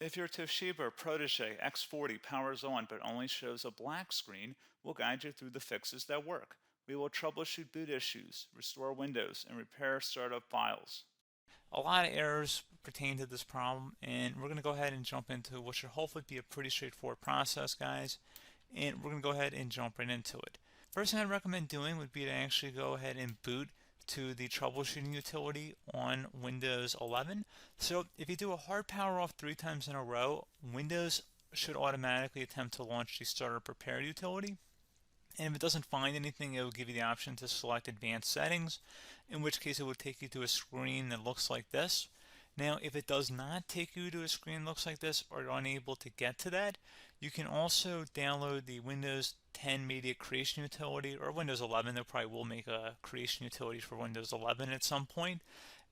If your Toshiba Portege X40 powers on but only shows a black screen, we'll guide you through the fixes that work. We will troubleshoot boot issues, restore Windows, and repair startup files. A lot of errors pertain to this problem, and we're going to go ahead and jump into what should hopefully be a pretty straightforward process, guys. And we're going to go ahead and jump right into it. First thing I'd recommend doing would be to actually go ahead and boot to the troubleshooting utility on Windows 11. So if you do a hard power off 3 times in a row, Windows should automatically attempt to launch the startup repair utility. And if it doesn't find anything, it will give you the option to select advanced settings, in which case it will take you to a screen that looks like this. Now, if it does not take you to a screen that looks like this, or you're unable to get to that, you can also download the Windows 10 Media Creation Utility, or Windows 11. They probably will make a creation utility for Windows 11 at some point.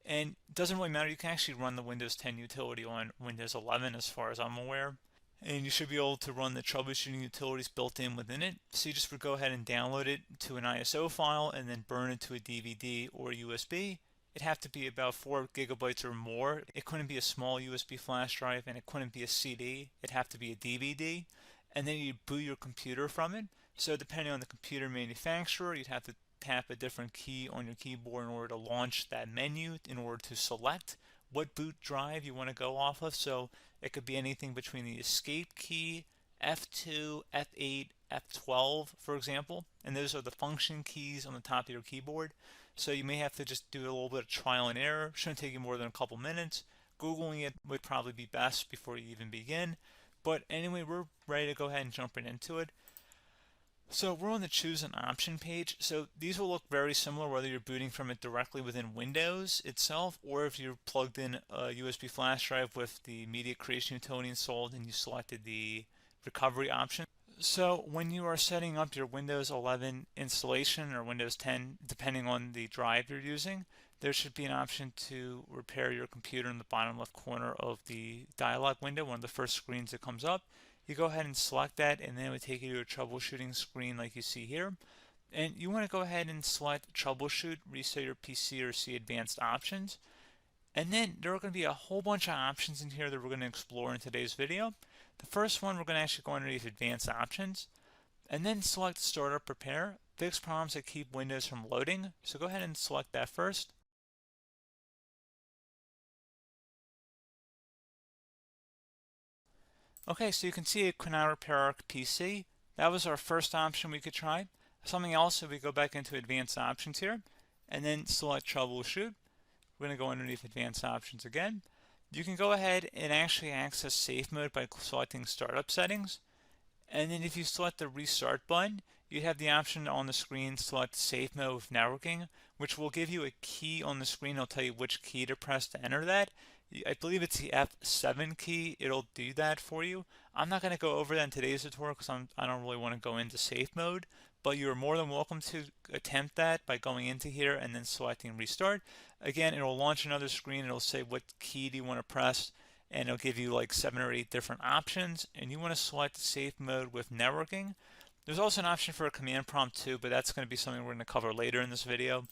And it doesn't really matter, you can actually run the Windows 10 utility on Windows 11 as far as I'm aware. And you should be able to run the troubleshooting utilities built in within it. So you just would go ahead and download it to an ISO file and then burn it to a DVD or USB. It'd have to be about 4 gigabytes or more. It couldn't be a small USB flash drive, and it couldn't be a CD. It'd have to be a DVD. And then you'd boot your computer from it. So depending on the computer manufacturer, you'd have to tap a different key on your keyboard in order to launch that menu, in order to select what boot drive you want to go off of. So it could be anything between the escape key, F2, F8, F12, for example, and those are the function keys on the top of your keyboard. So you may have to just do a little bit of trial and error. Shouldn't take you more than a couple minutes. Googling it would probably be best before you even begin. But anyway, we're ready to go ahead and jump right into it. So we're on the choose an option page. So these will look very similar whether you're booting from it directly within Windows itself, or if you're plugged in a USB flash drive with the media creation utility installed and you selected the recovery option. So when you are setting up your Windows 11 installation or Windows 10, depending on the drive you're using, there should be an option to repair your computer in the bottom left corner of the dialog window, one of the first screens that comes up. You go ahead and select that, and then it would take you to a troubleshooting screen like you see here. And you want to go ahead and select troubleshoot, reset your PC, or see advanced options. And then there are going to be a whole bunch of options in here that we're going to explore in today's video. The first one, we're going to actually go underneath advanced options and then select startup repair, fix problems that keep Windows from loading. So go ahead and select that first. Okay, so you can see it cannot repair our PC. That was our first option we could try. Something else, if we go back into advanced options here and then select troubleshoot, we're going to go underneath advanced options again. You can go ahead and actually access safe mode by selecting startup settings. And then if you select the restart button, you have the option on the screen select safe mode with networking, which will give you a key on the screen. It'll tell you which key to press to enter that. I believe it's the F7 key. It'll do that for you. I'm not going to go over that in today's tutorial because I don't really want to go into safe mode, but you're more than welcome to attempt that by going into here and then selecting restart. Again, it'll launch another screen. It'll say what key do you want to press, and it'll give you like 7 or 8 different options, and you want to select safe mode with networking. There's also an option for a command prompt too, but that's going to be something we're going to cover later in this video,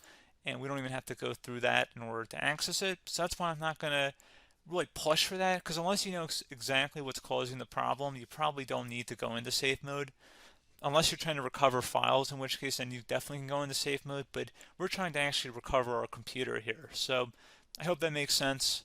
and we don't even have to go through that in order to access it. So that's why I'm not going to really push for that, because unless you know exactly what's causing the problem, you probably don't need to go into safe mode. Unless you're trying to recover files, in which case then you definitely can go into safe mode, but we're trying to actually recover our computer here. So I hope that makes sense.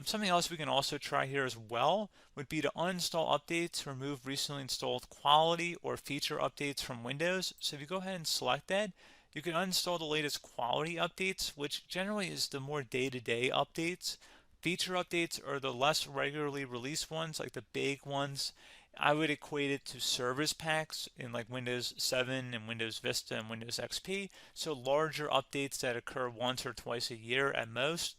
Something else we can also try here as well would be to uninstall updates, remove recently installed quality or feature updates from Windows. So if you go ahead and select that, you can uninstall the latest quality updates, which generally is the more day-to-day updates. Feature updates are the less regularly released ones, like the big ones. I would equate it to service packs in like Windows 7 and Windows Vista and Windows XP. So larger updates that occur once or twice a year at most.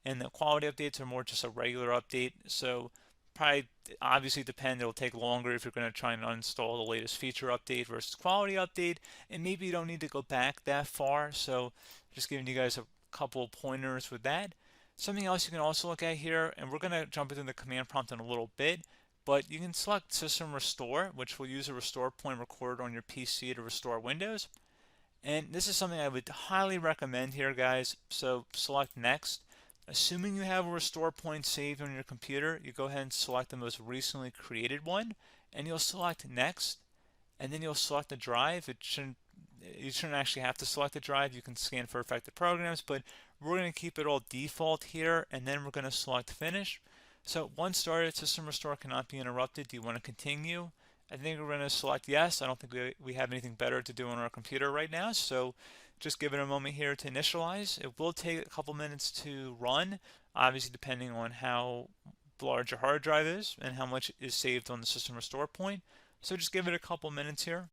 And the quality updates are more just a regular update. So probably obviously depend, it'll take longer if you're going to try and uninstall the latest feature update versus quality update. And maybe you don't need to go back that far. So just giving you guys a couple of pointers with that. Something else you can also look at here, and we're going to jump into the command prompt in a little bit, but you can select System Restore, which will use a restore point recorded on your PC to restore Windows. And this is something I would highly recommend here, guys. So select Next. Assuming you have a restore point saved on your computer, you go ahead and select the most recently created one, and you'll select next, and then you'll select the drive. You shouldn't actually have to select the drive. You can scan for affected programs, but we're going to keep it all default here, and then we're going to select finish. So once started, system restore cannot be interrupted. Do you want to continue? I think we're going to select yes. I don't think we have anything better to do on our computer right now, so just give it a moment here to initialize. It will take a couple minutes to run, obviously depending on how large your hard drive is and how much is saved on the system restore point. So just give it a couple minutes here.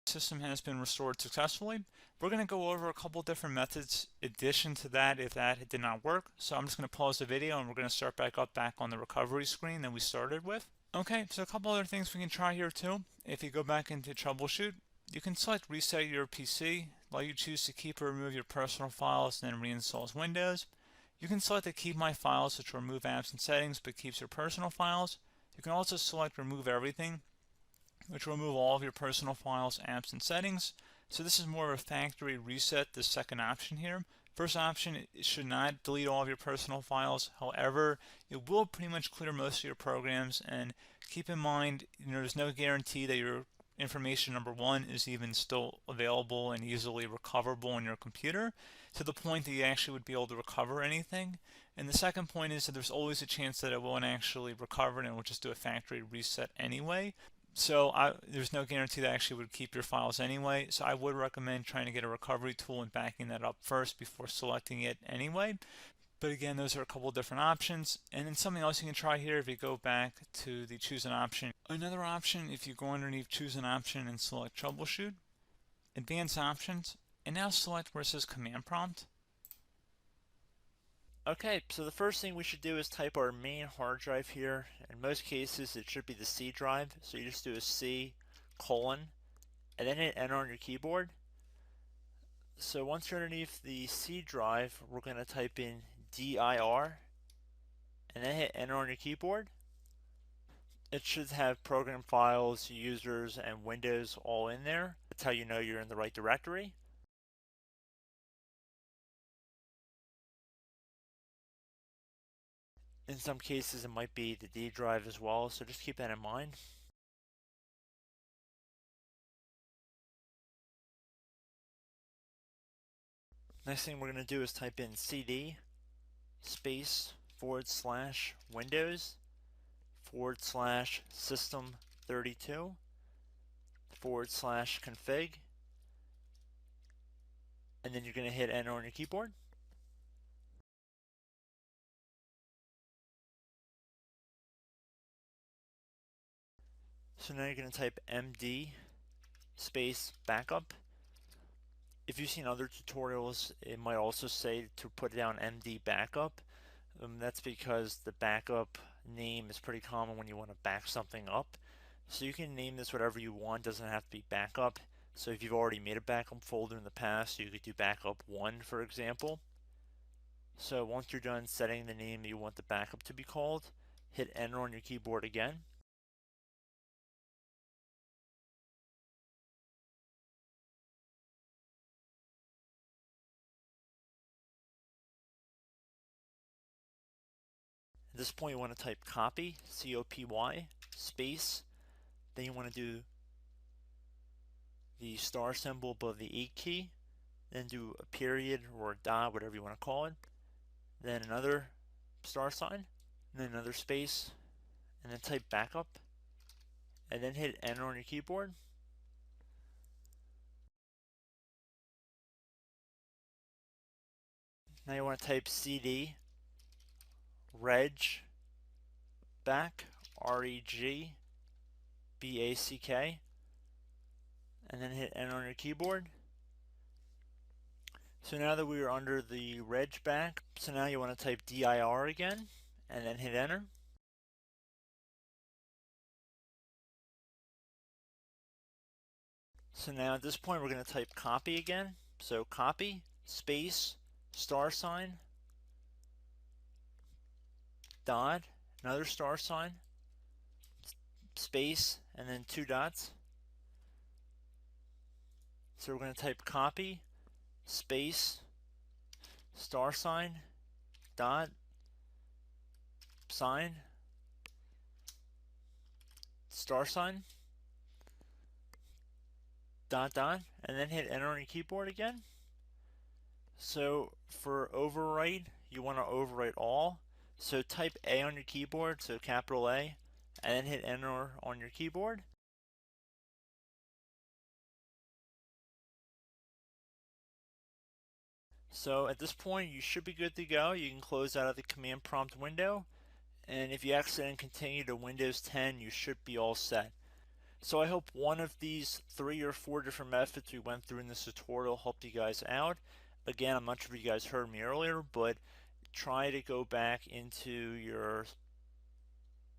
System has been restored successfully. We're going to go over a couple different methods in addition to that if that did not work. So I'm just going to pause the video and we're going to start back on the recovery screen that we started with. Okay, so a couple other things we can try here too. If you go back into troubleshoot, you can select reset your PC, while you choose to keep or remove your personal files and then reinstalls Windows. You can select to keep my files, which will remove apps and settings but keeps your personal files. You can also select remove everything, which will remove all of your personal files, apps, and settings. So this is more of a factory reset, the second option here. First option, it should not delete all of your personal files. However, it will pretty much clear most of your programs, and keep in mind, there's no guarantee that your information, number one, is even still available and easily recoverable on your computer to the point that you actually would be able to recover anything. And the second point is that there's always a chance that it won't actually recover and it will just do a factory reset anyway. So there's no guarantee that actually would keep your files anyway. So I would recommend trying to get a recovery tool and backing that up first before selecting it anyway. But again, those are a couple different options. And then something else you can try here if you go back to the choose an option. Another option, if you go underneath choose an option and select troubleshoot, advanced options, and now select where it says command prompt. Okay, so the first thing we should do is type our main hard drive here. In most cases, it should be the C drive. So you just do a C colon and then hit enter on your keyboard. So once you're underneath the C drive, we're going to type in dir and then hit enter on your keyboard. It should have program files, users, and Windows all in there. That's how you know you're in the right directory. In some cases, it might be the D drive as well, so just keep that in mind. Next thing we're going to do is type in cd space / Windows / system 32 / config, and then you're going to hit enter on your keyboard. So now you're going to type md space backup. If you've seen other tutorials, it might also say to put down md backup. That's because the backup name is pretty common when you want to back something up. So you can name this whatever you want, doesn't have to be backup. So if you've already made a backup folder in the past, you could do backup 1, for example. So once you're done setting the name you want the backup to be called, hit enter on your keyboard again. At this point you want to type copy, C-O-P-Y, space, then you want to do the star symbol above the 8 key, then do a period or a dot, whatever you want to call it, then another star sign, and then another space, and then type backup, and then hit enter on your keyboard. Now you want to type cd reg back, R-E-G-B-A-C-K, and then hit enter on your keyboard. So now that we are under the reg back, so now you want to type dir again, and then hit enter. So now at this point we're going to type copy again. So copy, space, star sign, dot, another star sign, space, and then 2 dots. So we're going to type copy, space, star sign, dot, sign, star sign, dot, dot, and then hit enter on your keyboard again. So for overwrite, you want to overwrite all. So type A on your keyboard, so capital A, and then hit enter on your keyboard. So at this point you should be good to go. You can close out of the command prompt window, and if you accidentally continue to Windows 10 you should be all set. So I hope one of these 3 or 4 different methods we went through in this tutorial helped you guys out. Again, I'm not sure if you guys heard me earlier, but try to go back into your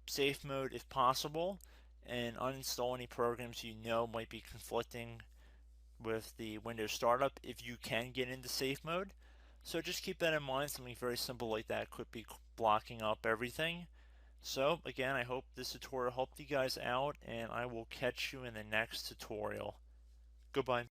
safe mode if possible and uninstall any programs you know might be conflicting with the Windows startup if you can get into safe mode. So just keep that in mind. Something very simple like that could be blocking up everything. So again, I hope this tutorial helped you guys out, and I will catch you in the next tutorial. Goodbye.